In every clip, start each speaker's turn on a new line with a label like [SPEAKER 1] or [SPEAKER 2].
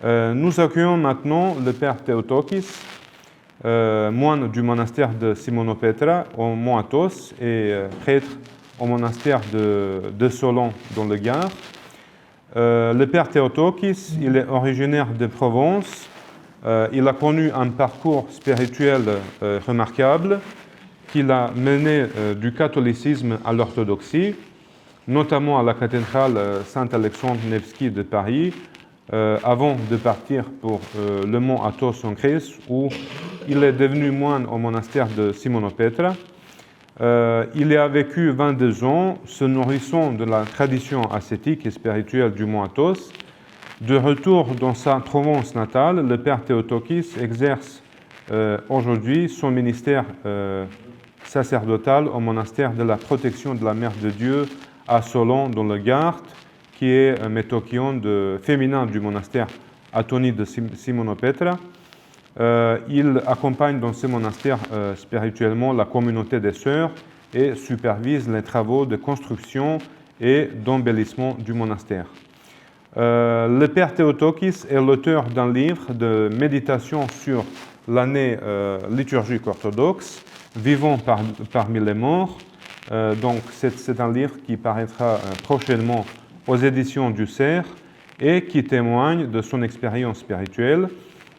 [SPEAKER 1] Nous accueillons maintenant le père Theotokis, moine du monastère de Simonopetra au Mont Athos et prêtre au monastère de Solon dans le Gard. Le père Theotokis, il est originaire de Provence. Il a connu un parcours spirituel remarquable qu'il a mené du catholicisme à l'orthodoxie, notamment à la cathédrale Saint-Alexandre Nevski de Paris, avant de partir pour le mont Athos en Grèce, où il est devenu moine au monastère de Simonopetra. Il y a vécu 22 ans, se nourrissant de la tradition ascétique et spirituelle du mont Athos. De retour dans sa Provence natale, le père Theotokis exerce aujourd'hui son ministère sacerdotal au monastère de la protection de la Mère de Dieu à Solon dans le Gard, qui est un métochion féminin du monastère Athonie de Simonopetra. Il accompagne dans ce monastère spirituellement la communauté des sœurs et supervise les travaux de construction et d'embellissement du monastère. Le père Theotokis est l'auteur d'un livre de méditation sur l'année liturgique orthodoxe, Vivant parmi les morts. Donc c'est un livre qui paraîtra prochainement aux éditions du Cerf et qui témoigne de son expérience spirituelle.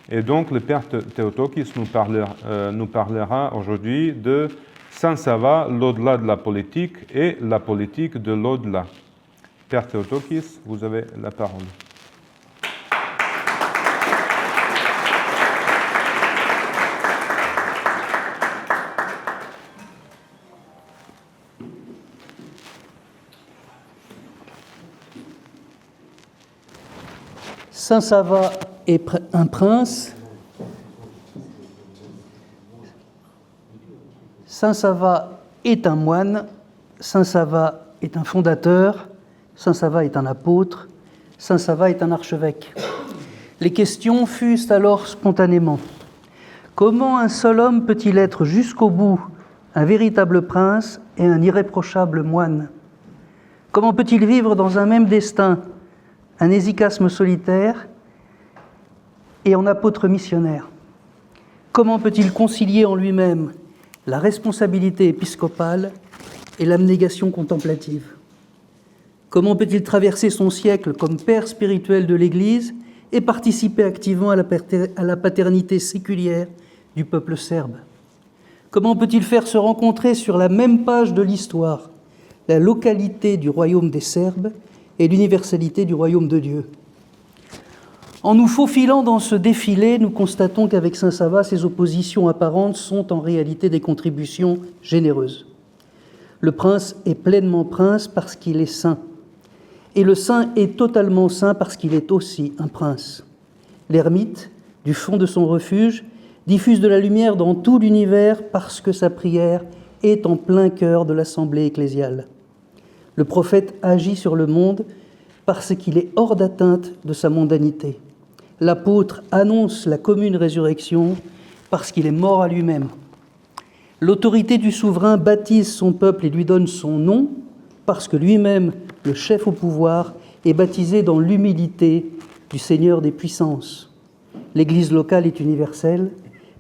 [SPEAKER 1] Et donc le père Theotokis nous parlera aujourd'hui de Saint Sava, l'au-delà de la politique et la politique de l'au-delà. Père Theotokis, vous avez la parole.
[SPEAKER 2] Saint Sava est un prince. Saint Sava est un moine. Saint Sava est un fondateur. Saint Sava est un apôtre. Saint Sava est un archevêque. Les questions fusent alors spontanément. Comment un seul homme peut-il être jusqu'au bout un véritable prince et un irréprochable moine? Comment peut-il vivre dans un même destin un hésychasme solitaire et en apôtre missionnaire? Comment peut-il concilier en lui-même la responsabilité épiscopale et l'abnégation contemplative? Comment peut-il traverser son siècle comme père spirituel de l'Église et participer activement à la paternité séculière du peuple serbe? Comment peut-il faire se rencontrer sur la même page de l'histoire la localité du royaume des Serbes et l'universalité du royaume de Dieu? En nous faufilant dans ce défilé, nous constatons qu'avec Saint Sava, ces oppositions apparentes sont en réalité des contributions généreuses. Le prince est pleinement prince parce qu'il est saint. Et le saint est totalement saint parce qu'il est aussi un prince. L'ermite, du fond de son refuge, diffuse de la lumière dans tout l'univers parce que sa prière est en plein cœur de l'assemblée ecclésiale. Le prophète agit sur le monde parce qu'il est hors d'atteinte de sa mondanité. L'apôtre annonce la commune résurrection parce qu'il est mort à lui-même. L'autorité du souverain baptise son peuple et lui donne son nom parce que lui-même, le chef au pouvoir, est baptisé dans l'humilité du Seigneur des puissances. L'Église locale est universelle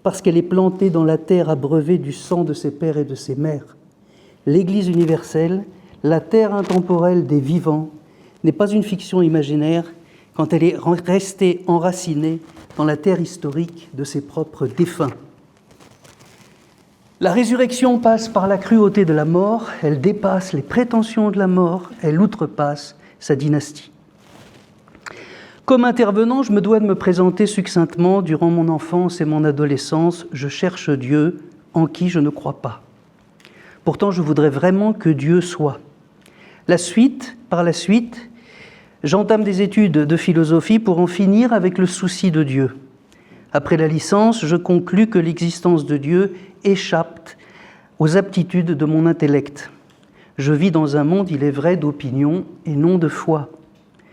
[SPEAKER 2] parce qu'elle est plantée dans la terre abreuvée du sang de ses pères et de ses mères. L'Église universelle, la terre intemporelle des vivants, n'est pas une fiction imaginaire quand elle est restée enracinée dans la terre historique de ses propres défunts. La résurrection passe par la cruauté de la mort, elle dépasse les prétentions de la mort, elle outrepasse sa dynastie. Comme intervenant, je me dois de me présenter succinctement. Durant mon enfance et mon adolescence, je cherche Dieu en qui je ne crois pas. Pourtant, je voudrais vraiment que Dieu soit. Par la suite, j'entame des études de philosophie pour en finir avec le souci de Dieu. Après la licence, je conclus que l'existence de Dieu échappe aux aptitudes de mon intellect. Je vis dans un monde, il est vrai, d'opinion et non de foi.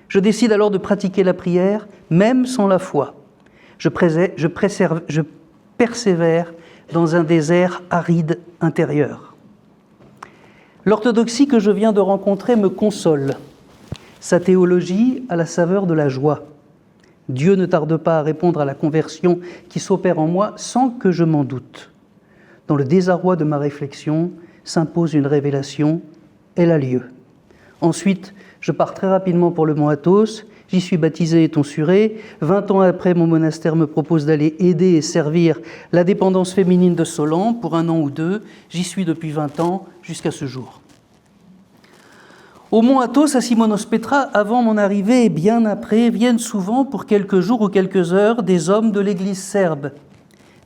[SPEAKER 2] Je décide alors de pratiquer la prière, même sans la foi. Je persévère dans un désert aride intérieur. L'orthodoxie que je viens de rencontrer me console. Sa théologie a la saveur de la joie. Dieu ne tarde pas à répondre à la conversion qui s'opère en moi sans que je m'en doute. Dans le désarroi de ma réflexion s'impose une révélation, elle a lieu. Ensuite, je pars très rapidement pour le mont Athos, j'y suis baptisé et tonsuré. 20 ans après, mon monastère me propose d'aller aider et servir la dépendance féminine de Solan pour 1 an ou 2. J'y suis depuis 20 ans jusqu'à ce jour. Au mont Athos, à Simonos Petra, avant mon arrivée et bien après, viennent souvent pour quelques jours ou quelques heures des hommes de l'église serbe,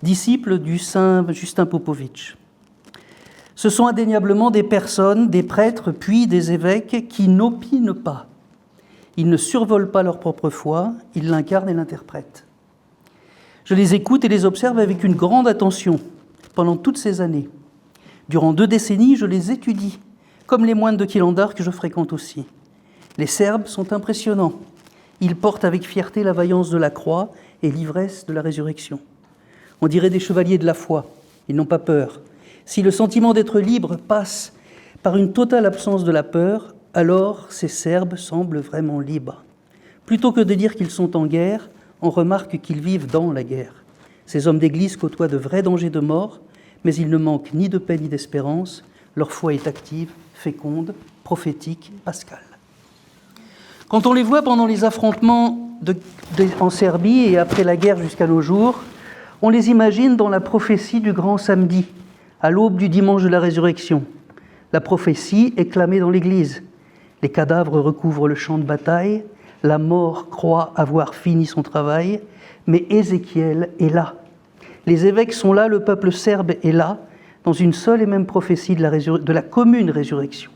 [SPEAKER 2] disciples du saint Justin Popović. Ce sont indéniablement des personnes, des prêtres, puis des évêques qui n'opinent pas. Ils ne survolent pas leur propre foi, ils l'incarnent et l'interprètent. Je les écoute et les observe avec une grande attention pendant toutes ces années. Durant 2 décennies, je les étudie, comme les moines de Kilandar que je fréquente aussi. Les Serbes sont impressionnants. Ils portent avec fierté la vaillance de la croix et l'ivresse de la résurrection. On dirait des chevaliers de la foi. Ils n'ont pas peur. Si le sentiment d'être libre passe par une totale absence de la peur, alors ces Serbes semblent vraiment libres. Plutôt que de dire qu'ils sont en guerre, on remarque qu'ils vivent dans la guerre. Ces hommes d'église côtoient de vrais dangers de mort, mais ils ne manquent ni de paix ni d'espérance. Leur foi est active, féconde, prophétique, pascale. Quand on les voit pendant les affrontements en Serbie et après la guerre jusqu'à nos jours, on les imagine dans la prophétie du grand samedi, à l'aube du dimanche de la résurrection. La prophétie est clamée dans l'Église. Les cadavres recouvrent le champ de bataille, la mort croit avoir fini son travail, mais Ézéchiel est là. Les évêques sont là, le peuple serbe est là, dans une seule et même prophétie de la commune résurrection.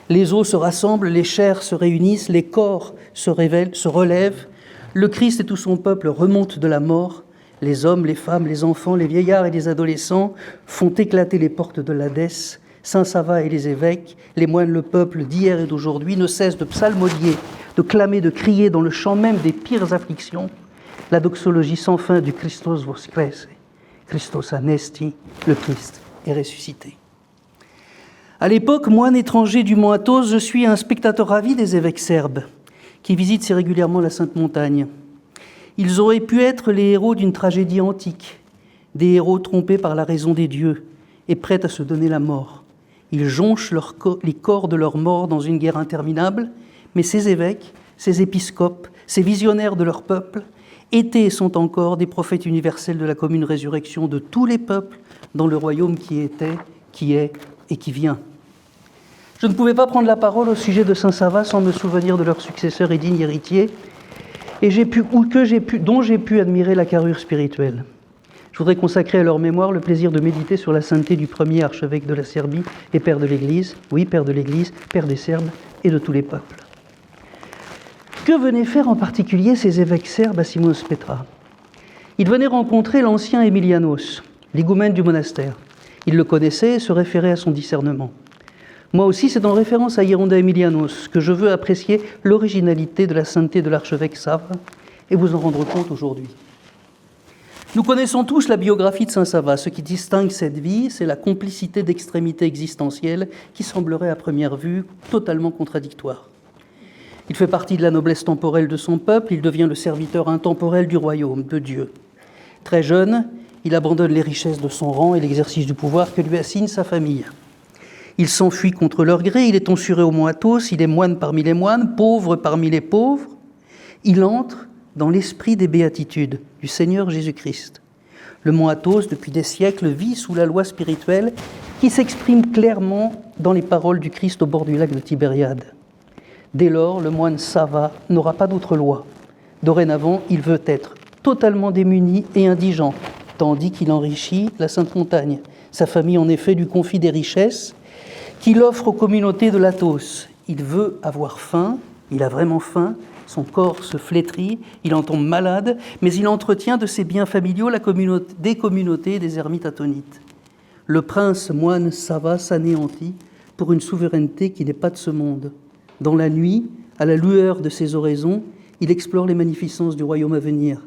[SPEAKER 2] Les os se rassemblent, les chairs se réunissent, les corps se relèvent, le Christ et tout son peuple remontent de la mort, les hommes, les femmes, les enfants, les vieillards et les adolescents font éclater les portes de l'Hadès. Saint Sava et les évêques, les moines, le peuple d'hier et d'aujourd'hui ne cessent de psalmodier, de clamer, de crier dans le chant même des pires afflictions la doxologie sans fin du Christos Voskrese, Christos Anesti, le Christ est ressuscité. À l'époque, moine étranger du mont Athos, je suis un spectateur ravi des évêques serbes qui visitent si régulièrement la Sainte Montagne. Ils auraient pu être les héros d'une tragédie antique, des héros trompés par la raison des dieux et prêts à se donner la mort. Ils jonchent les corps de leurs morts dans une guerre interminable, mais ces évêques, ces épiscopes, ces visionnaires de leur peuple étaient et sont encore des prophètes universels de la commune résurrection de tous les peuples dans le royaume qui était, qui est et qui vient. Je ne pouvais pas prendre la parole au sujet de Saint Sava sans me souvenir de leur successeur et digne héritier, dont j'ai pu admirer la carrure spirituelle. Je voudrais consacrer à leur mémoire le plaisir de méditer sur la sainteté du premier archevêque de la Serbie et père de l'Église, oui, père de l'Église, père des Serbes et de tous les peuples. Que venaient faire en particulier ces évêques serbes à Simonos Petra ? Ils venaient rencontrer l'ancien Emilianos, l'higoumène du monastère. Ils le connaissaient et se référaient à son discernement. Moi aussi, c'est en référence à Hieronda Emilianos que je veux apprécier l'originalité de la sainteté de l'archevêque Sava et vous en rendre compte aujourd'hui. Nous connaissons tous la biographie de Saint Sava. Ce qui distingue cette vie, c'est la complicité d'extrémités existentielles qui semblerait à première vue totalement contradictoire. Il fait partie de la noblesse temporelle de son peuple, il devient le serviteur intemporel du royaume de Dieu. Très jeune, il abandonne les richesses de son rang et l'exercice du pouvoir que lui assigne sa famille. Il s'enfuit contre leur gré, il est tonsuré au mont Athos, il est moine parmi les moines, pauvre parmi les pauvres. Il entre dans l'esprit des béatitudes du Seigneur Jésus-Christ. Le mont Athos, depuis des siècles, vit sous la loi spirituelle qui s'exprime clairement dans les paroles du Christ au bord du lac de Tibériade. Dès lors, le moine Sava n'aura pas d'autre loi. Dorénavant, il veut être totalement démuni et indigent, tandis qu'il enrichit la Sainte Montagne. Sa famille, en effet, lui confie des richesses qu'il offre aux communautés de l'Athos. Il veut avoir faim, il a vraiment faim, son corps se flétrit, il en tombe malade, mais il entretient de ses biens familiaux des communautés des ermites athonites. Le prince moine Sava s'anéantit pour une souveraineté qui n'est pas de ce monde. Dans la nuit, à la lueur de ses oraisons, il explore les magnificences du royaume à venir.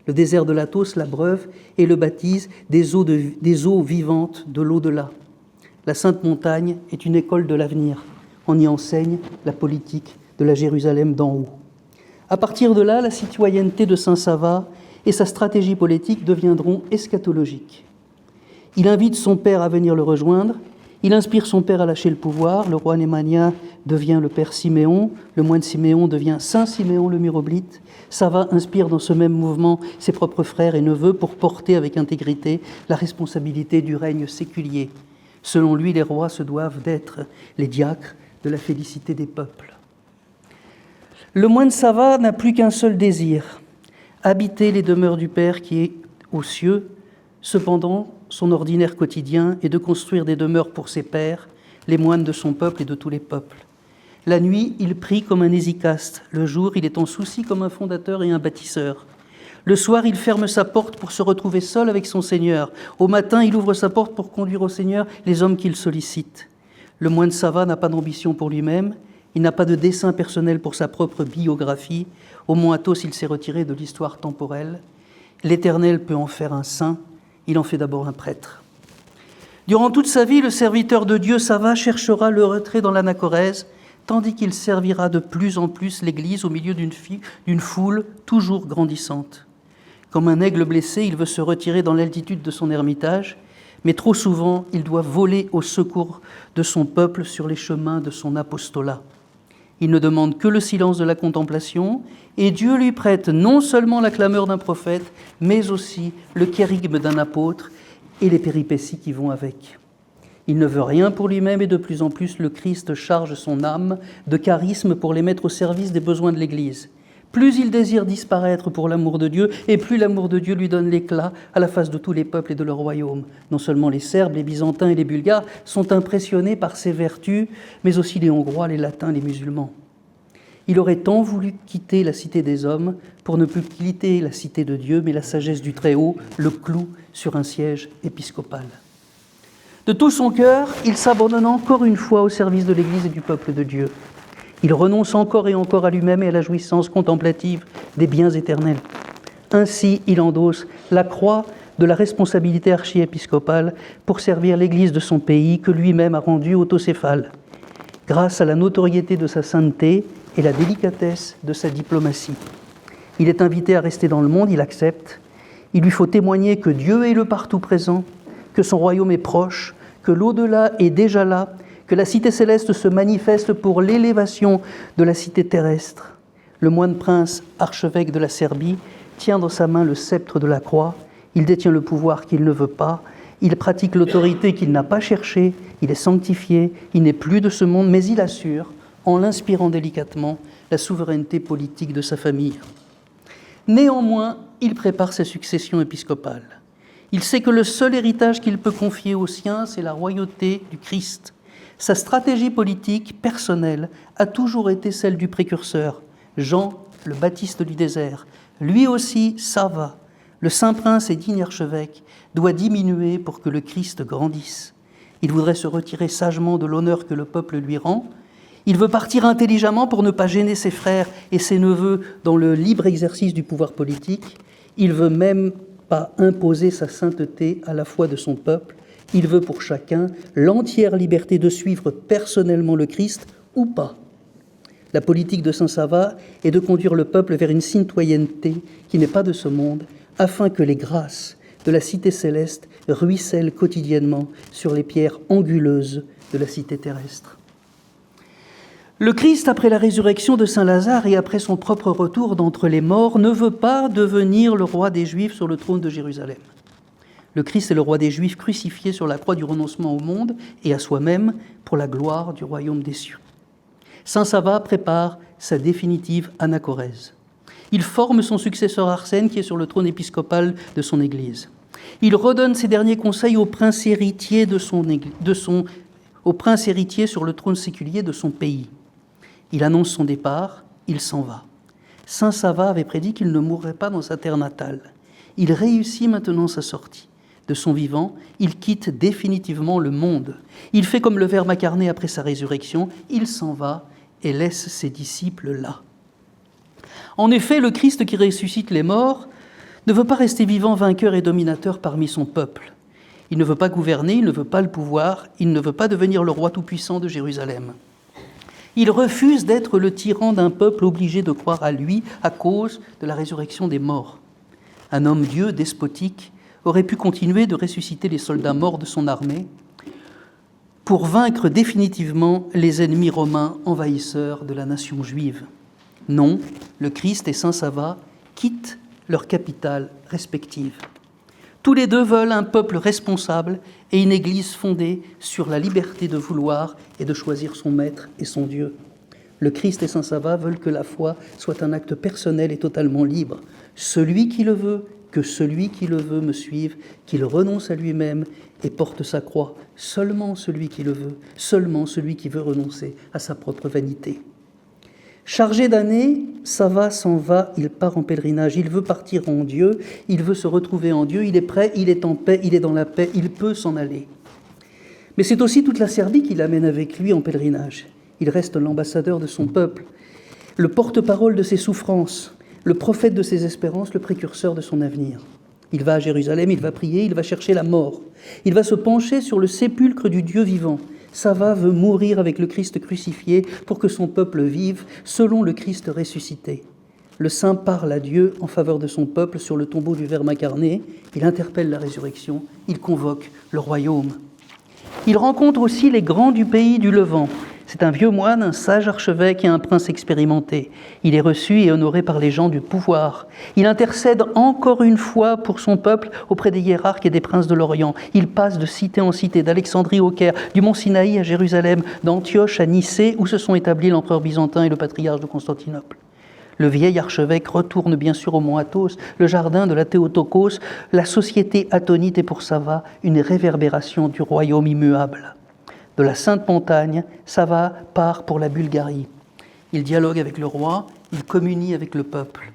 [SPEAKER 2] Le désert de l'Athos l'abreuve et le baptise des eaux vivantes de l'au-delà. La Sainte Montagne est une école de l'avenir. On y enseigne la politique de la Jérusalem d'en haut. À partir de là, la citoyenneté de Saint Sava et sa stratégie politique deviendront eschatologiques. Il invite son père à venir le rejoindre, il inspire son père à lâcher le pouvoir, le roi Némania devient le père Siméon, le moine Siméon devient Saint Siméon le Muroblite. Sava inspire dans ce même mouvement ses propres frères et neveux pour porter avec intégrité la responsabilité du règne séculier. Selon lui, les rois se doivent d'être les diacres de la félicité des peuples. Le moine Sava n'a plus qu'un seul désir, habiter les demeures du Père qui est aux cieux. Cependant, son ordinaire quotidien est de construire des demeures pour ses pairs, les moines de son peuple et de tous les peuples. La nuit, il prie comme un hésychaste. Le jour, il est en souci comme un fondateur et un bâtisseur. Le soir, il ferme sa porte pour se retrouver seul avec son Seigneur. Au matin, il ouvre sa porte pour conduire au Seigneur les hommes qu'il sollicite. Le moine Sava n'a pas d'ambition pour lui-même, il n'a pas de dessein personnel pour sa propre biographie. Au Mont Athos, il s'est retiré de l'histoire temporelle. L'Éternel peut en faire un saint, il en fait d'abord un prêtre. Durant toute sa vie, le serviteur de Dieu Sava cherchera le retrait dans l'anachorèse, tandis qu'il servira de plus en plus l'Église au milieu d'une foule toujours grandissante. Comme un aigle blessé, il veut se retirer dans l'altitude de son ermitage, mais trop souvent, il doit voler au secours de son peuple sur les chemins de son apostolat. Il ne demande que le silence de la contemplation, et Dieu lui prête non seulement la clameur d'un prophète, mais aussi le kérygme d'un apôtre et les péripéties qui vont avec. Il ne veut rien pour lui-même et de plus en plus le Christ charge son âme de charisme pour les mettre au service des besoins de l'Église. Plus il désire disparaître pour l'amour de Dieu, et plus l'amour de Dieu lui donne l'éclat à la face de tous les peuples et de leur royaume. Non seulement les Serbes, les Byzantins et les Bulgares sont impressionnés par ses vertus, mais aussi les Hongrois, les Latins, les musulmans. Il aurait tant voulu quitter la cité des hommes pour ne plus quitter la cité de Dieu, mais la sagesse du Très-Haut le cloue sur un siège épiscopal. De tout son cœur, il s'abandonne encore une fois au service de l'Église et du peuple de Dieu. Il renonce encore et encore à lui-même et à la jouissance contemplative des biens éternels. Ainsi, il endosse la croix de la responsabilité archiépiscopale pour servir l'Église de son pays que lui-même a rendue autocéphale, grâce à la notoriété de sa sainteté et la délicatesse de sa diplomatie. Il est invité à rester dans le monde, il accepte. Il lui faut témoigner que Dieu est le partout présent, que son royaume est proche, que l'au-delà est déjà là, que la cité céleste se manifeste pour l'élévation de la cité terrestre. Le moine prince, archevêque de la Serbie, tient dans sa main le sceptre de la croix. Il détient le pouvoir qu'il ne veut pas. Il pratique l'autorité qu'il n'a pas cherchée. Il est sanctifié. Il n'est plus de ce monde, mais il assure, en l'inspirant délicatement, la souveraineté politique de sa famille. Néanmoins, il prépare sa succession épiscopale. Il sait que le seul héritage qu'il peut confier aux siens, c'est la royauté du Christ. Sa stratégie politique personnelle a toujours été celle du précurseur, Jean, le Baptiste du désert. Lui aussi, Sava, le saint prince et digne archevêque, doit diminuer pour que le Christ grandisse. Il voudrait se retirer sagement de l'honneur que le peuple lui rend. Il veut partir intelligemment pour ne pas gêner ses frères et ses neveux dans le libre exercice du pouvoir politique. Il veut même pas imposer sa sainteté à la foi de son peuple. Il veut pour chacun l'entière liberté de suivre personnellement le Christ ou pas. La politique de saint Sava est de conduire le peuple vers une citoyenneté qui n'est pas de ce monde, afin que les grâces de la cité céleste ruissellent quotidiennement sur les pierres anguleuses de la cité terrestre. Le Christ, après la résurrection de saint Lazare et après son propre retour d'entre les morts, ne veut pas devenir le roi des Juifs sur le trône de Jérusalem. Le Christ est le roi des Juifs crucifié sur la croix du renoncement au monde et à soi-même pour la gloire du royaume des cieux. Saint Sava prépare sa définitive anachorèse. Il forme son successeur Arsène qui est sur le trône épiscopal de son Église. Il redonne ses derniers conseils au prince héritier au prince héritier sur le trône séculier de son pays. Il annonce son départ, il s'en va. Saint Sava avait prédit qu'il ne mourrait pas dans sa terre natale. Il réussit maintenant sa sortie. De son vivant, il quitte définitivement le monde. Il fait comme le Verbe incarné après sa résurrection, il s'en va et laisse ses disciples là. En effet, le Christ qui ressuscite les morts ne veut pas rester vivant, vainqueur et dominateur parmi son peuple. Il ne veut pas gouverner, il ne veut pas le pouvoir, il ne veut pas devenir le roi tout-puissant de Jérusalem. Il refuse d'être le tyran d'un peuple obligé de croire à lui à cause de la résurrection des morts. Un homme-dieu despotique aurait pu continuer de ressusciter les soldats morts de son armée pour vaincre définitivement les ennemis romains envahisseurs de la nation juive. Non, le Christ et saint Sava quittent leurs capitales respectives. Tous les deux veulent un peuple responsable et une Église fondée sur la liberté de vouloir et de choisir son maître et son Dieu. Le Christ et saint Sava veulent que la foi soit un acte personnel et totalement libre. Celui qui le veut, que celui qui le veut me suive, qu'il renonce à lui-même et porte sa croix. Seulement celui qui le veut, seulement celui qui veut renoncer à sa propre vanité. Chargé d'années, Sava s'en va, il part en pèlerinage, il veut partir en Dieu, il veut se retrouver en Dieu, il est prêt, il est en paix, il est dans la paix, il peut s'en aller. Mais c'est aussi toute la Serbie qui l'amène avec lui en pèlerinage. Il reste l'ambassadeur de son peuple, le porte-parole de ses souffrances, le prophète de ses espérances, le précurseur de son avenir. Il va à Jérusalem, il va prier, il va chercher la mort. Il va se pencher sur le sépulcre du Dieu vivant. Sava veut mourir avec le Christ crucifié pour que son peuple vive selon le Christ ressuscité. Le saint parle à Dieu en faveur de son peuple sur le tombeau du Verbe incarné. Il interpelle la résurrection, il convoque le royaume. Il rencontre aussi les grands du pays du Levant. C'est un vieux moine, un sage archevêque et un prince expérimenté. Il est reçu et honoré par les gens du pouvoir. Il intercède encore une fois pour son peuple auprès des hiérarques et des princes de l'Orient. Il passe de cité en cité, d'Alexandrie au Caire, du mont Sinaï à Jérusalem, d'Antioche à Nicée, où se sont établis l'empereur byzantin et le patriarche de Constantinople. Le vieil archevêque retourne bien sûr au mont Athos, le jardin de la Théotokos, la société attonite est pour Sava une réverbération du royaume immuable. De la Sainte Montagne, Sava part pour la Bulgarie. Il dialogue avec le roi, il communie avec le peuple.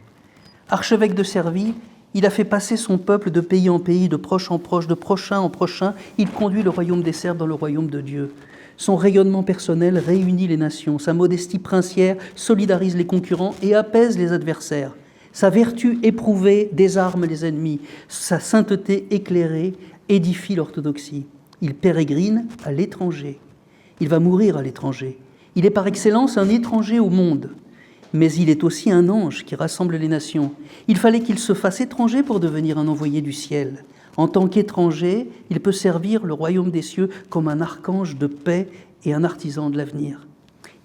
[SPEAKER 2] Archevêque de Serbie, il a fait passer son peuple de pays en pays, de proche en proche, de prochain en prochain. Il conduit le royaume des Serbes dans le royaume de Dieu. Son rayonnement personnel réunit les nations. Sa modestie princière solidarise les concurrents et apaise les adversaires. Sa vertu éprouvée désarme les ennemis. Sa sainteté éclairée édifie l'orthodoxie. Il pérégrine à l'étranger. Il va mourir à l'étranger. Il est par excellence un étranger au monde. Mais il est aussi un ange qui rassemble les nations. Il fallait qu'il se fasse étranger pour devenir un envoyé du ciel. En tant qu'étranger, il peut servir le royaume des cieux comme un archange de paix et un artisan de l'avenir.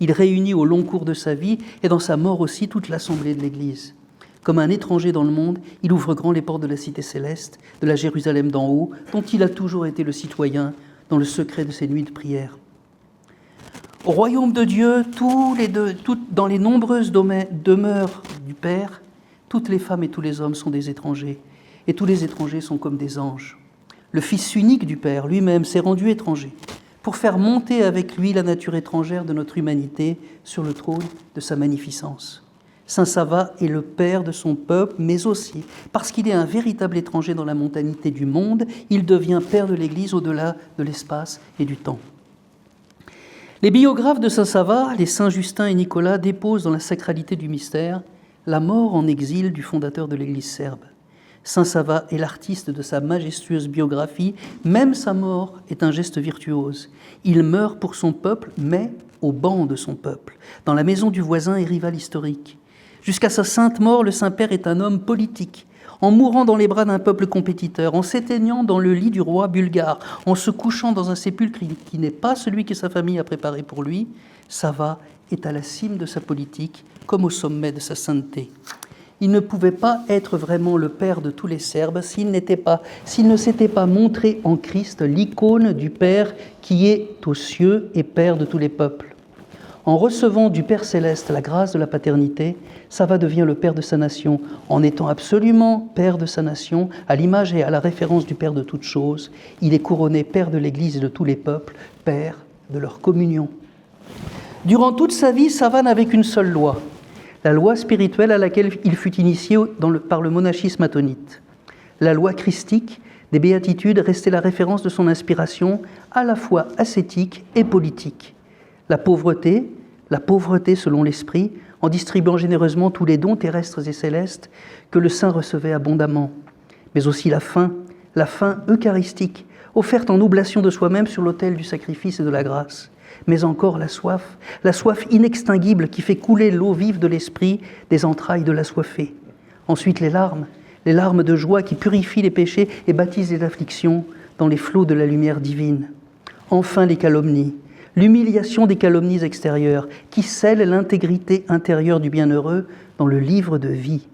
[SPEAKER 2] Il réunit au long cours de sa vie et dans sa mort aussi toute l'assemblée de l'Église. Comme un étranger dans le monde, il ouvre grand les portes de la cité céleste, de la Jérusalem d'en haut, dont il a toujours été le citoyen dans le secret de ses nuits de prière. Au royaume de Dieu, dans les nombreuses demeures du Père, toutes les femmes et tous les hommes sont des étrangers, et tous les étrangers sont comme des anges. Le Fils unique du Père lui-même s'est rendu étranger pour faire monter avec lui la nature étrangère de notre humanité sur le trône de sa magnificence. Saint Sava est le père de son peuple, mais aussi, parce qu'il est un véritable étranger dans la mondanité du monde, il devient père de l'Église au-delà de l'espace et du temps. Les biographes de Saint Sava, les saints Justin et Nicolas, déposent dans la sacralité du mystère la mort en exil du fondateur de l'Église serbe. Saint Sava est l'artiste de sa majestueuse biographie, même sa mort est un geste virtuose. Il meurt pour son peuple, mais au banc de son peuple, dans la maison du voisin et rival historique. Jusqu'à sa sainte mort, le Saint-Père est un homme politique, en mourant dans les bras d'un peuple compétiteur, en s'éteignant dans le lit du roi bulgare, en se couchant dans un sépulcre qui n'est pas celui que sa famille a préparé pour lui. Sava est à la cime de sa politique, comme au sommet de sa sainteté. Il ne pouvait pas être vraiment le père de tous les Serbes s'il ne s'était pas montré en Christ l'icône du Père qui est aux cieux et Père de tous les peuples. En recevant du Père céleste la grâce de la paternité, Sava devient le Père de sa nation. En étant absolument Père de sa nation, à l'image et à la référence du Père de toutes choses, il est couronné Père de l'Église et de tous les peuples, Père de leur communion. Durant toute sa vie, Sava n'avait qu'une seule loi, la loi spirituelle à laquelle il fut initié par le monachisme attonite. La loi christique des béatitudes restait la référence de son inspiration, à la fois ascétique et politique. La pauvreté selon l'esprit, en distribuant généreusement tous les dons terrestres et célestes que le saint recevait abondamment, mais aussi la faim eucharistique, offerte en oblation de soi-même sur l'autel du sacrifice et de la grâce. mais encore la soif inextinguible qui fait couler l'eau vive de l'esprit des entrailles de l'assoiffé. Ensuite les larmes de joie qui purifient les péchés et baptisent les afflictions dans les flots de la lumière divine. Enfin les calomnies, l'humiliation des calomnies extérieures qui scellent l'intégrité intérieure du bienheureux dans le livre de vie.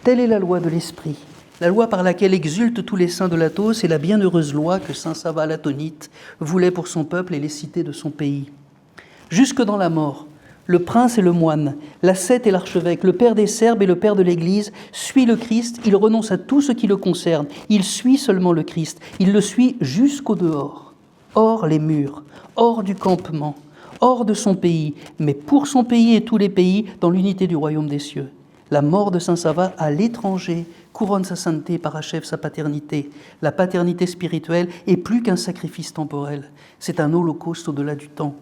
[SPEAKER 2] Telle est la loi de l'esprit, la loi par laquelle exultent tous les saints de l'Athos et la bienheureuse loi que saint Sava l'Atonite voulait pour son peuple et les cités de son pays. Jusque dans la mort, le prince et le moine, l'ascète et l'archevêque, le père des Serbes et le père de l'Église suit le Christ, il renonce à tout ce qui le concerne, il suit seulement le Christ, il le suit jusqu'au dehors, hors les murs, hors du campement, hors de son pays, mais pour son pays et tous les pays dans l'unité du royaume des cieux. La mort de saint Sava à l'étranger couronne sa sainteté, parachève sa paternité. La paternité spirituelle est plus qu'un sacrifice temporel, c'est un holocauste au-delà du temps.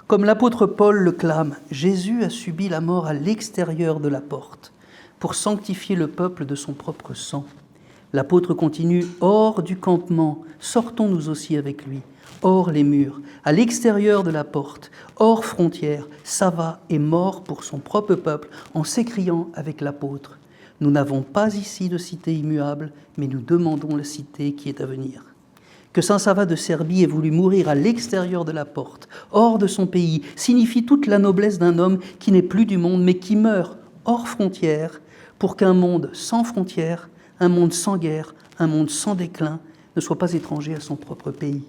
[SPEAKER 2] Comme l'apôtre Paul le clame, Jésus a subi la mort à l'extérieur de la porte pour sanctifier le peuple de son propre sang. L'apôtre continue, hors du campement, sortons-nous aussi avec lui, hors les murs, à l'extérieur de la porte, hors frontières, Sava est mort pour son propre peuple en s'écriant avec l'apôtre. Nous n'avons pas ici de cité immuable, mais nous demandons la cité qui est à venir. Que saint Sava de Serbie ait voulu mourir à l'extérieur de la porte, hors de son pays, signifie toute la noblesse d'un homme qui n'est plus du monde, mais qui meurt hors frontières, pour qu'un monde sans frontières, un monde sans guerre, un monde sans déclin, ne soit pas étranger à son propre pays.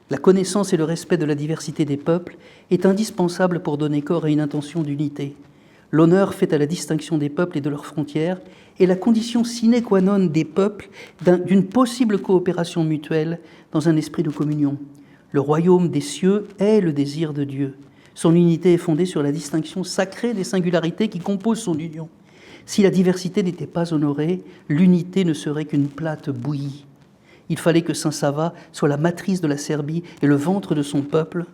[SPEAKER 2] La connaissance et le respect de la diversité des peuples est indispensable pour donner corps à une intention d'unité. L'honneur fait à la distinction des peuples et de leurs frontières est la condition sine qua non des peuples d'une possible coopération mutuelle dans un esprit de communion. Le royaume des cieux est le désir de Dieu. Son unité est fondée sur la distinction sacrée des singularités qui composent son union. Si la diversité n'était pas honorée, l'unité ne serait qu'une plate bouillie. Il fallait que saint Sava soit la matrice de la Serbie et le ventre de son peuple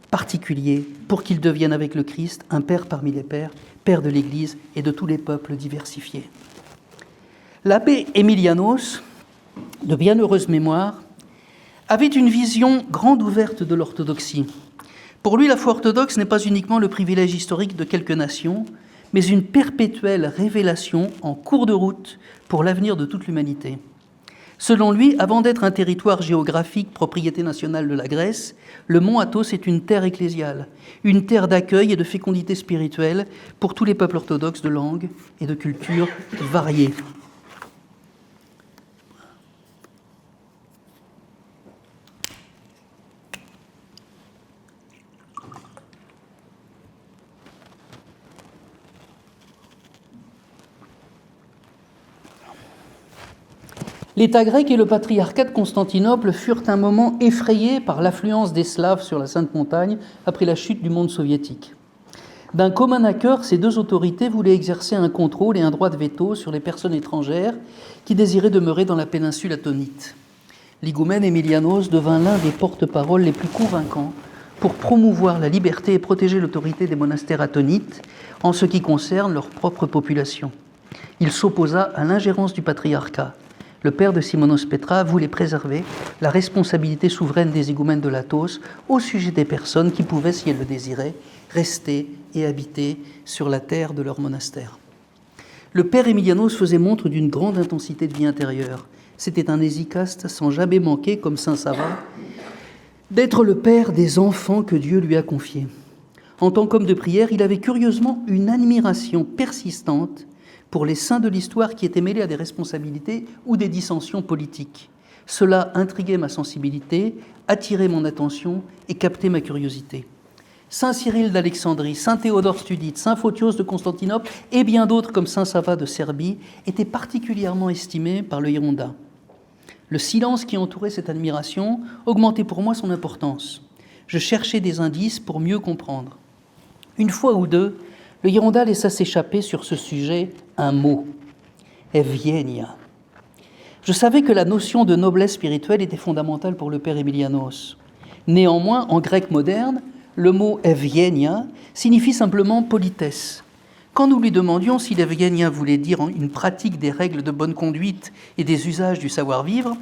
[SPEAKER 2] particulier pour qu'il devienne avec le Christ un père parmi les pères, père de l'Église et de tous les peuples diversifiés. L'abbé Emilianos, de bienheureuse mémoire, avait une vision grande ouverte de l'orthodoxie. Pour lui, la foi orthodoxe n'est pas uniquement le privilège historique de quelques nations, mais une perpétuelle révélation en cours de route pour l'avenir de toute l'humanité. Selon lui, avant d'être un territoire géographique, propriété nationale de la Grèce, le mont Athos est une terre ecclésiale, une terre d'accueil et de fécondité spirituelle pour tous les peuples orthodoxes de langue et de culture variées. L'État grec et le patriarcat de Constantinople furent un moment effrayés par l'affluence des Slaves sur la Sainte Montagne après la chute du monde soviétique. D'un commun accord, ces deux autorités voulaient exercer un contrôle et un droit de veto sur les personnes étrangères qui désiraient demeurer dans la péninsule attonite. L'higoumène Emilianos devint l'un des porte-paroles les plus convaincants pour promouvoir la liberté et protéger l'autorité des monastères attonites en ce qui concerne leur propre population. Il s'opposa à l'ingérence du patriarcat. Le père de Simonos Petra voulait préserver la responsabilité souveraine des higoumènes de l'Athos au sujet des personnes qui pouvaient, si elles le désiraient, rester et habiter sur la terre de leur monastère. Le père Emilianos faisait montre d'une grande intensité de vie intérieure. C'était un hésychaste sans jamais manquer, comme saint Sava, d'être le père des enfants que Dieu lui a confiés. En tant qu'homme de prière, il avait curieusement une admiration persistante pour les saints de l'histoire qui étaient mêlés à des responsabilités ou des dissensions politiques. Cela intriguait ma sensibilité, attirait mon attention et captait ma curiosité. Saint Cyril d'Alexandrie, Saint Théodore Studite, Saint Photios de Constantinople et bien d'autres comme Saint Sava de Serbie étaient particulièrement estimés par le Hiéronda. Le silence qui entourait cette admiration augmentait pour moi son importance. Je cherchais des indices pour mieux comprendre. Une fois ou deux, le Hiéronda laissa s'échapper sur ce sujet un mot, Evgenia. Je savais que la notion de noblesse spirituelle était fondamentale pour le père Emilianos. Néanmoins, en grec moderne, le mot Evgenia signifie simplement politesse. Quand nous lui demandions si l'Evgenia voulait dire une pratique des règles de bonne conduite et des usages du savoir-vivre,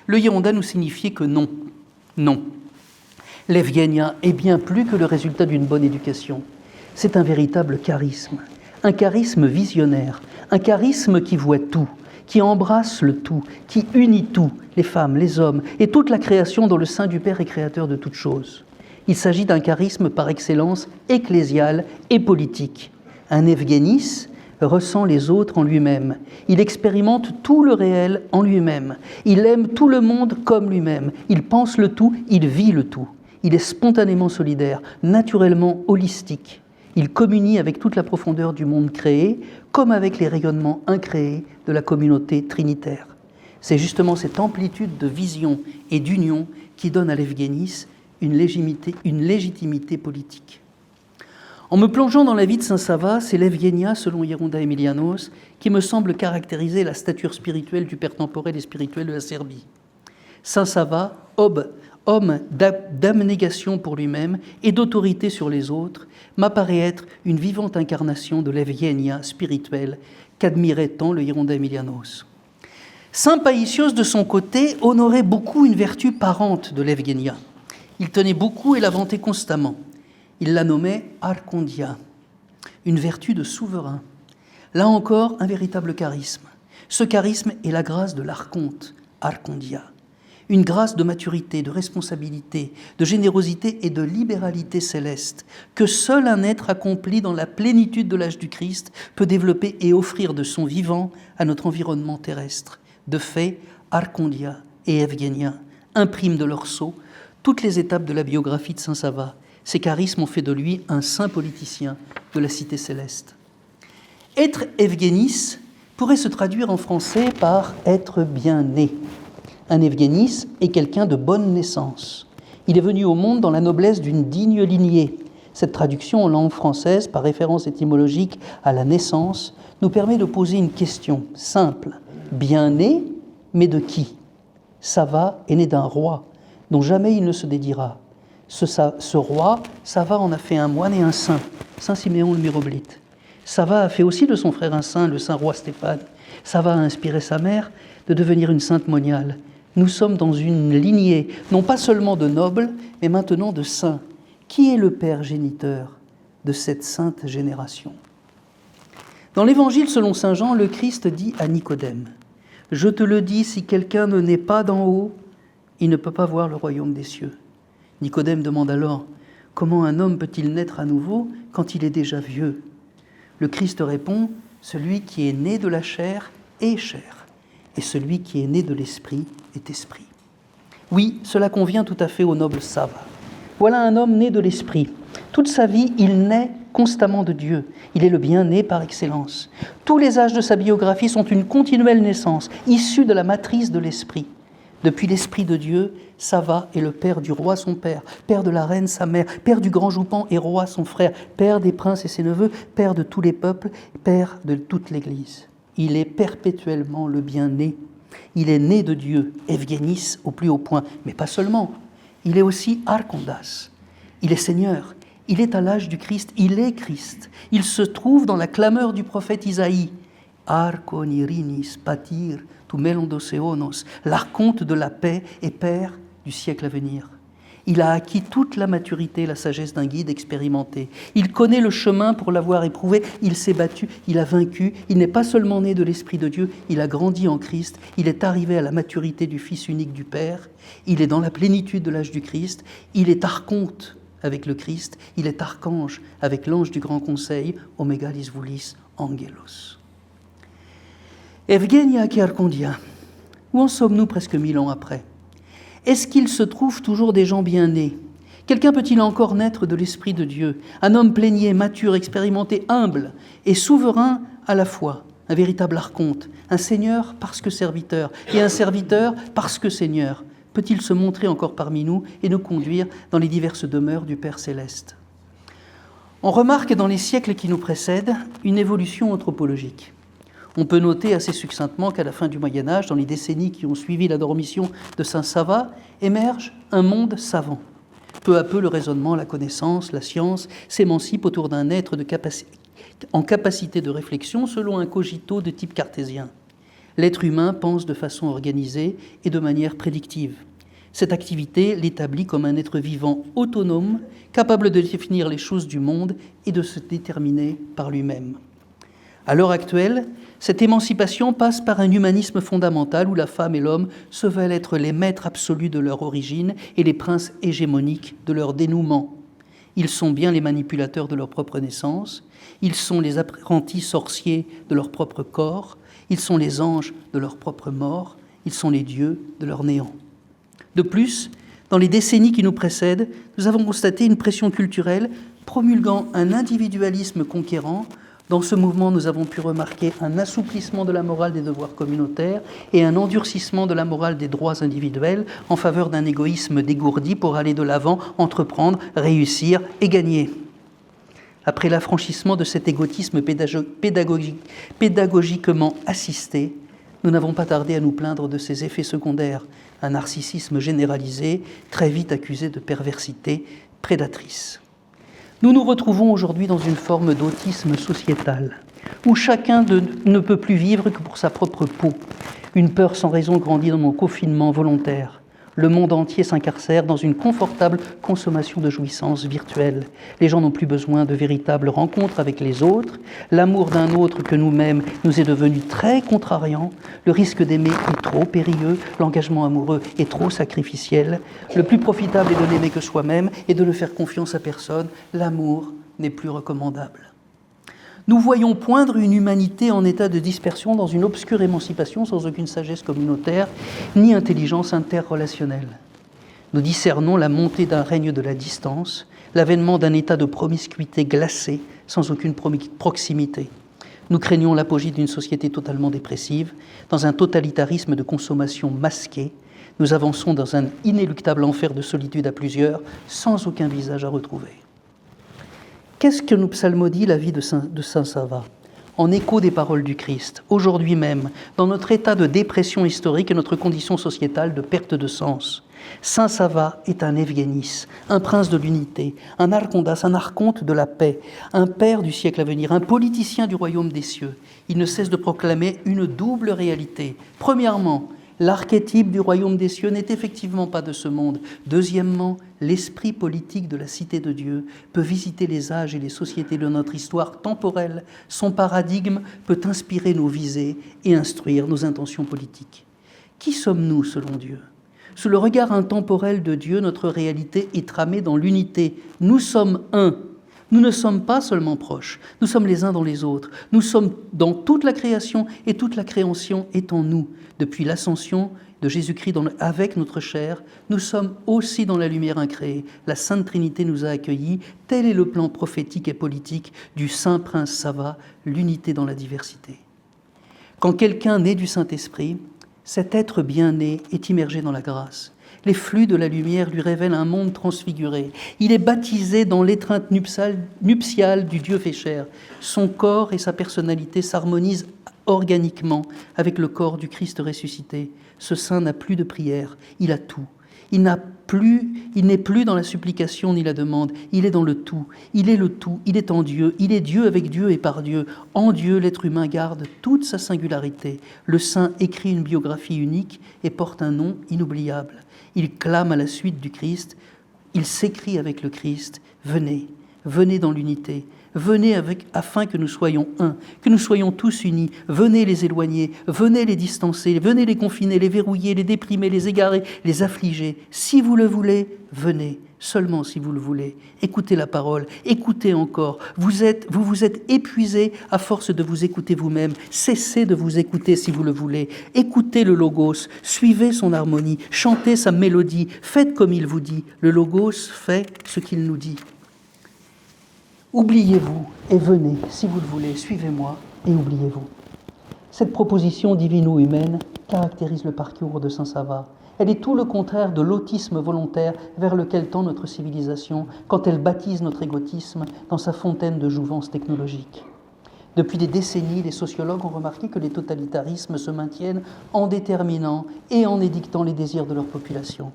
[SPEAKER 2] le Hiéronda nous signifiait que non. Non. L'Evgenia est bien plus que le résultat d'une bonne éducation. C'est un véritable charisme, un charisme visionnaire, un charisme qui voit tout, qui embrasse le tout, qui unit tout, les femmes, les hommes et toute la création dans le sein du Père et Créateur de toutes choses. Il s'agit d'un charisme par excellence ecclésial et politique. Un Evgenis ressent les autres en lui-même. Il expérimente tout le réel en lui-même. Il aime tout le monde comme lui-même. Il pense le tout, il vit le tout. Il est spontanément solidaire, naturellement holistique. Il communie avec toute la profondeur du monde créé, comme avec les rayonnements incréés de la communauté trinitaire. C'est justement cette amplitude de vision et d'union qui donne à l'Evgenis une légitimité politique. En me plongeant dans la vie de saint Sava, c'est l'Evgenia, selon Hieronda Emilianos, qui me semble caractériser la stature spirituelle du père temporel et spirituel de la Serbie. Saint Sava, homme d'abnégation pour lui-même et d'autorité sur les autres, m'apparaît être une vivante incarnation de l'Evgenia spirituelle qu'admirait tant le Hieronda Emilianos. Saint Païsios, de son côté, honorait beaucoup une vertu parente de l'Evgenia. Il tenait beaucoup et la vantait constamment. Il la nommait Archondia, une vertu de souverain. Là encore, un véritable charisme. Ce charisme est la grâce de l'archonte, Archondia. Une grâce de maturité, de responsabilité, de générosité et de libéralité céleste, que seul un être accompli dans la plénitude de l'âge du Christ peut développer et offrir de son vivant à notre environnement terrestre. De fait, Archondia et Evgenia impriment de leur sceau toutes les étapes de la biographie de saint Sava. Ces charismes ont fait de lui un saint politicien de la cité céleste. Être Evgenis pourrait se traduire en français par être bien né. Un Evgenis est quelqu'un de bonne naissance. Il est venu au monde dans la noblesse d'une digne lignée. Cette traduction en langue française, par référence étymologique à la naissance, nous permet de poser une question simple. Bien né, mais de qui ? Sava est né d'un roi, dont jamais il ne se dédiera. Ce roi, Sava en a fait un moine et un saint, saint Siméon le Myroblite. Sava a fait aussi de son frère un saint, le saint roi Stéphane. Sava a inspiré sa mère de devenir une sainte moniale. Nous sommes dans une lignée, non pas seulement de nobles, mais maintenant de saints. Qui est le père géniteur de cette sainte génération ? Dans l'Évangile selon saint Jean, le Christ dit à Nicodème, « Je te le dis, si quelqu'un ne naît pas d'en haut, il ne peut pas voir le royaume des cieux. » Nicodème demande alors, « Comment un homme peut-il naître à nouveau quand il est déjà vieux ?» Le Christ répond, « Celui qui est né de la chair est chair, et celui qui est né de l'esprit est esprit. » Oui, cela convient tout à fait au noble Sava. Voilà un homme né de l'esprit. Toute sa vie, il naît constamment de Dieu. Il est le bien-né par excellence. Tous les âges de sa biographie sont une continuelle naissance, issue de la matrice de l'esprit. Depuis l'esprit de Dieu, Sava est le père du roi son père, père de la reine sa mère, père du grand Joupan et roi son frère, père des princes et ses neveux, père de tous les peuples, père de toute l'Église. Il est perpétuellement le bien-né. Il est né de Dieu, Evgenis au plus haut point, mais pas seulement. Il est aussi Archondas. Il est Seigneur. Il est à l'âge du Christ. Il est Christ. Il se trouve dans la clameur du prophète Isaïe. Archonirinis patir tu melondoseonos, l'archonte de la paix et père du siècle à venir. Il a acquis toute la maturité et la sagesse d'un guide expérimenté. Il connaît le chemin pour l'avoir éprouvé. Il s'est battu, il a vaincu. Il n'est pas seulement né de l'Esprit de Dieu, il a grandi en Christ. Il est arrivé à la maturité du Fils unique du Père. Il est dans la plénitude de l'âge du Christ. Il est archonte avec le Christ. Il est archange avec l'ange du Grand Conseil, Omegalis Vulis Angelos. Evgenia qui Archondia, où en sommes-nous presque 1000 ans après ? Est-ce qu'il se trouve toujours des gens bien nés ? Quelqu'un peut-il encore naître de l'Esprit de Dieu ? Un homme plénier, mature, expérimenté, humble et souverain à la fois, un véritable archonte, un seigneur parce que serviteur et un serviteur parce que seigneur. Peut-il se montrer encore parmi nous et nous conduire dans les diverses demeures du Père céleste ? On remarque dans les siècles qui nous précèdent une évolution anthropologique. On peut noter assez succinctement qu'à la fin du Moyen-Âge, dans les décennies qui ont suivi la dormition de saint Sava, émerge un monde savant. Peu à peu, le raisonnement, la connaissance, la science s'émancipent autour d'un être en capacité de réflexion selon un cogito de type cartésien. L'être humain pense de façon organisée et de manière prédictive. Cette activité l'établit comme un être vivant autonome, capable de définir les choses du monde et de se déterminer par lui-même. À l'heure actuelle, cette émancipation passe par un humanisme fondamental où la femme et l'homme se veulent être les maîtres absolus de leur origine et les princes hégémoniques de leur dénouement. Ils sont bien les manipulateurs de leur propre naissance, ils sont les apprentis sorciers de leur propre corps, ils sont les anges de leur propre mort, ils sont les dieux de leur néant. De plus, dans les décennies qui nous précèdent, nous avons constaté une pression culturelle promulguant un individualisme conquérant. Dans ce mouvement, nous avons pu remarquer un assouplissement de la morale des devoirs communautaires et un endurcissement de la morale des droits individuels en faveur d'un égoïsme dégourdi pour aller de l'avant, entreprendre, réussir et gagner. Après l'affranchissement de cet égotisme pédagogiquement assisté, nous n'avons pas tardé à nous plaindre de ses effets secondaires, un narcissisme généralisé, très vite accusé de perversité prédatrice. Nous nous retrouvons aujourd'hui dans une forme d'autisme sociétal, où chacun ne peut plus vivre que pour sa propre peau. Une peur sans raison grandit dans mon confinement volontaire. Le monde entier s'incarcère dans une confortable consommation de jouissances virtuelles. Les gens n'ont plus besoin de véritables rencontres avec les autres. L'amour d'un autre que nous-mêmes nous est devenu très contrariant. Le risque d'aimer est trop périlleux. L'engagement amoureux est trop sacrificiel. Le plus profitable est de n'aimer que soi-même et de ne faire confiance à personne. L'amour n'est plus recommandable. Nous voyons poindre une humanité en état de dispersion dans une obscure émancipation sans aucune sagesse communautaire ni intelligence interrelationnelle. Nous discernons la montée d'un règne de la distance, l'avènement d'un état de promiscuité glacée sans aucune proximité. Nous craignons l'apogée d'une société totalement dépressive, dans un totalitarisme de consommation masquée. Nous avançons dans un inéluctable enfer de solitude à plusieurs, sans aucun visage à retrouver. Qu'est-ce que nous psalmodie la vie de Saint Sava ? En écho des paroles du Christ, aujourd'hui même, dans notre état de dépression historique et notre condition sociétale de perte de sens, Saint Sava est un Evguénis, un prince de l'unité, un archondas, un archonte de la paix, un père du siècle à venir, un politicien du royaume des cieux. Il ne cesse de proclamer une double réalité. Premièrement, l'archétype du royaume des cieux n'est effectivement pas de ce monde. Deuxièmement, l'esprit politique de la cité de Dieu peut visiter les âges et les sociétés de notre histoire temporelle. Son paradigme peut inspirer nos visées et instruire nos intentions politiques. Qui sommes-nous selon Dieu ? Sous le regard intemporel de Dieu, notre réalité est tramée dans l'unité. Nous sommes un. Nous ne sommes pas seulement proches, nous sommes les uns dans les autres. Nous sommes dans toute la création et toute la création est en nous. Depuis l'ascension de Jésus-Christ avec notre chair, nous sommes aussi dans la lumière incréée. La Sainte Trinité nous a accueillis. Tel est le plan prophétique et politique du Saint Prince Sava, l'unité dans la diversité. Quand quelqu'un naît du Saint-Esprit, cet être bien-né est immergé dans la grâce. Les flux de la lumière lui révèlent un monde transfiguré. Il est baptisé dans l'étreinte nuptiale du Dieu fait chair. Son corps et sa personnalité s'harmonisent organiquement avec le corps du Christ ressuscité. Ce saint n'a plus de prière, il a tout. Il n'est plus dans la supplication ni la demande, il est dans le tout. Il est le tout, il est en Dieu, il est Dieu avec Dieu et par Dieu. En Dieu, l'être humain garde toute sa singularité. Le saint écrit une biographie unique et porte un nom inoubliable. Il clame à la suite du Christ, il s'écrie avec le Christ, venez, venez dans l'unité, venez afin que nous soyons un, que nous soyons tous unis, venez les éloigner, venez les distancer, venez les confiner, les verrouiller, les déprimer, les égarer, les affliger. Si vous le voulez, venez, seulement si vous le voulez. Écoutez la parole, écoutez encore. Vous vous êtes épuisé à force de vous écouter vous-même. Cessez de vous écouter si vous le voulez. Écoutez le Logos, suivez son harmonie, chantez sa mélodie, faites comme il vous dit. Le Logos fait ce qu'il nous dit. Oubliez-vous et venez, si vous le voulez, suivez-moi et oubliez-vous. Cette proposition divine ou humaine caractérise le parcours de Saint Sava. Elle est tout le contraire de l'autisme volontaire vers lequel tend notre civilisation quand elle baptise notre égotisme dans sa fontaine de jouvence technologique. Depuis des décennies, les sociologues ont remarqué que les totalitarismes se maintiennent en déterminant et en édictant les désirs de leur population.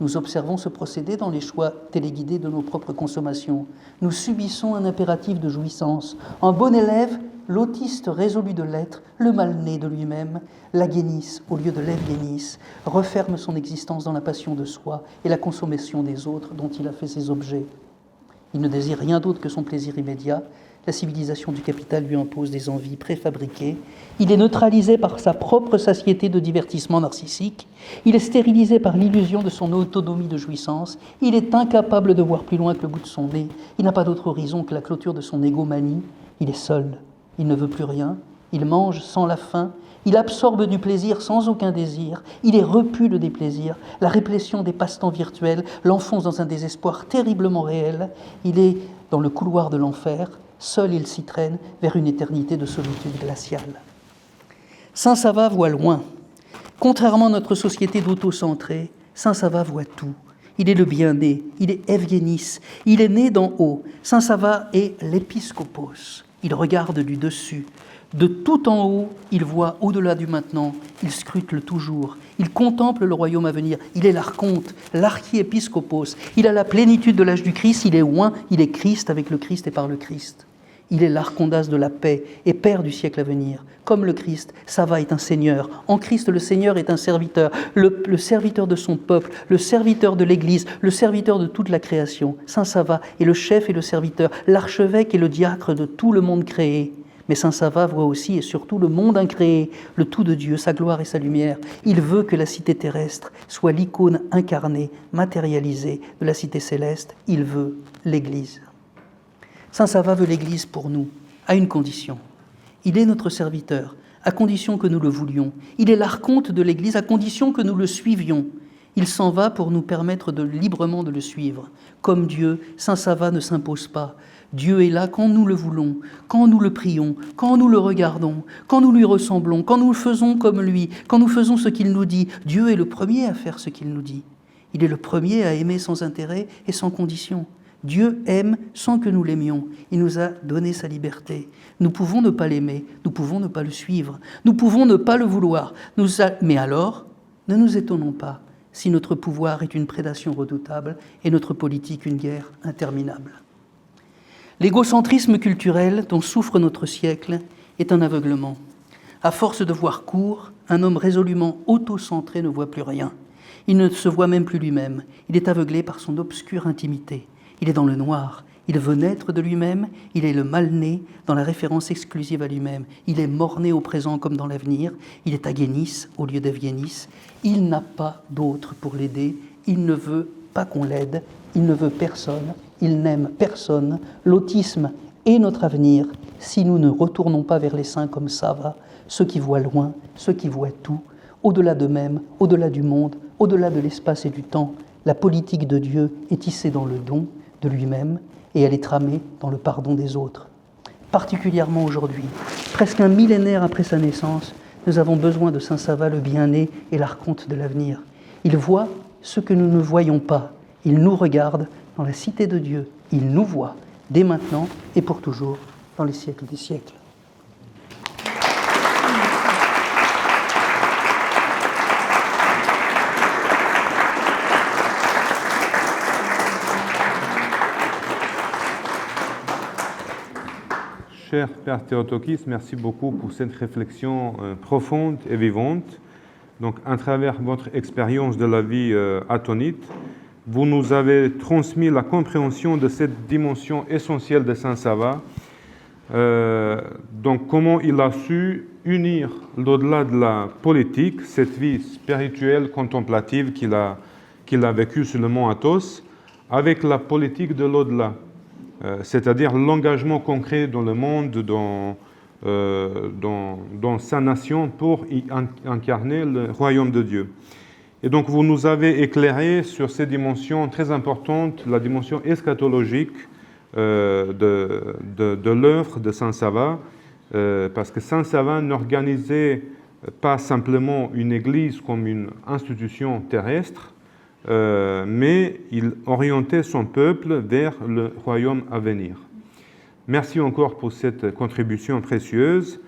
[SPEAKER 2] Nous observons ce procédé dans les choix téléguidés de nos propres consommations. Nous subissons un impératif de jouissance. En bon élève, l'autiste résolu de l'être, le mal-né de lui-même, l'agénis au lieu de l'evgénis, referme son existence dans la passion de soi et la consommation des autres dont il a fait ses objets. Il ne désire rien d'autre que son plaisir immédiat. La civilisation du capital lui impose des envies préfabriquées. Il est neutralisé par sa propre satiété de divertissement narcissique. Il est stérilisé par l'illusion de son autonomie de jouissance. Il est incapable de voir plus loin que le bout de son nez. Il n'a pas d'autre horizon que la clôture de son égomanie. Il est seul. Il ne veut plus rien. Il mange sans la faim. Il absorbe du plaisir sans aucun désir. Il est repu de déplaisir. La répression des passe-temps virtuels l'enfonce dans un désespoir terriblement réel. Il est dans le couloir de l'enfer. Seul il s'y traîne vers une éternité de solitude glaciale. Saint Sava voit loin. Contrairement à notre société d'auto-centrée, Saint Sava voit tout. Il est le bien-né, il est Evgénis, il est né d'en haut. Saint Sava est l'épiscopos. Il regarde du dessus. De tout en haut, il voit au-delà du maintenant, il scrute le toujours, il contemple le royaume à venir, il est l'archonte, l'archiépiscopos, il a la plénitude de l'âge du Christ, il est oint, il est Christ avec le Christ et par le Christ. Il est l'archondas de la paix et père du siècle à venir. Comme le Christ, Sava est un seigneur. En Christ, le Seigneur est un serviteur, le serviteur de son peuple, le serviteur de l'Église, le serviteur de toute la création. Saint Sava est le chef et le serviteur, l'archevêque et le diacre de tout le monde créé. Mais Saint Sava voit aussi et surtout le monde incréé, le tout de Dieu, sa gloire et sa lumière. Il veut que la cité terrestre soit l'icône incarnée, matérialisée de la cité céleste. Il veut l'Église. Saint Sava veut l'Église pour nous, à une condition. Il est notre serviteur, à condition que nous le voulions. Il est l'archonte de l'Église, à condition que nous le suivions. Il s'en va pour nous permettre librement de le suivre. Comme Dieu, Saint Sava ne s'impose pas. Dieu est là quand nous le voulons, quand nous le prions, quand nous le regardons, quand nous lui ressemblons, quand nous le faisons comme lui, quand nous faisons ce qu'il nous dit. Dieu est le premier à faire ce qu'il nous dit. Il est le premier à aimer sans intérêt et sans condition. Dieu aime sans que nous l'aimions. Il nous a donné sa liberté. Nous pouvons ne pas l'aimer, nous pouvons ne pas le suivre, nous pouvons ne pas le vouloir. Mais alors, ne nous étonnons pas si notre pouvoir est une prédation redoutable et notre politique une guerre interminable. L'égocentrisme culturel dont souffre notre siècle est un aveuglement. À force de voir court, un homme résolument auto-centré ne voit plus rien. Il ne se voit même plus lui-même. Il est aveuglé par son obscure intimité. Il est dans le noir. Il veut naître de lui-même. Il est le mal-né dans la référence exclusive à lui-même. Il est mort-né au présent comme dans l'avenir. Il est agénis au lieu d'evgénis. Il n'a pas d'autre pour l'aider. Il ne veut pas qu'on l'aide. Il ne veut personne. Il n'aime personne. L'autisme est notre avenir si nous ne retournons pas vers les saints comme Sava, ceux qui voient loin, ceux qui voient tout, au-delà d'eux-mêmes, au-delà du monde, au-delà de l'espace et du temps. La politique de Dieu est tissée dans le don de lui-même et elle est tramée dans le pardon des autres. Particulièrement aujourd'hui, presque un millénaire après sa naissance, nous avons besoin de Saint Sava, le bien-né et l'archonte de l'avenir. Il voit ce que nous ne voyons pas. Il nous regarde dans la cité de Dieu. Il nous voit dès maintenant et pour toujours dans les siècles des siècles.
[SPEAKER 1] Cher Père Théotokis, merci beaucoup pour cette réflexion profonde et vivante. Donc, à travers votre expérience de la vie atonite, vous nous avez transmis la compréhension de cette dimension essentielle de Saint Sava. Donc, comment il a su unir, au-delà de la politique, cette vie spirituelle, contemplative qu'il a vécue sur le mont Athos, avec la politique de l'au-delà. C'est-à-dire l'engagement concret dans le monde, dans sa nation pour y incarner le royaume de Dieu. Et donc vous nous avez éclairé sur ces dimensions très importantes, la dimension eschatologique de l'œuvre de Saint Sava, parce que Saint Sava n'organisait pas simplement une église comme une institution terrestre, mais il orientait son peuple vers le royaume à venir. Merci encore pour cette contribution précieuse.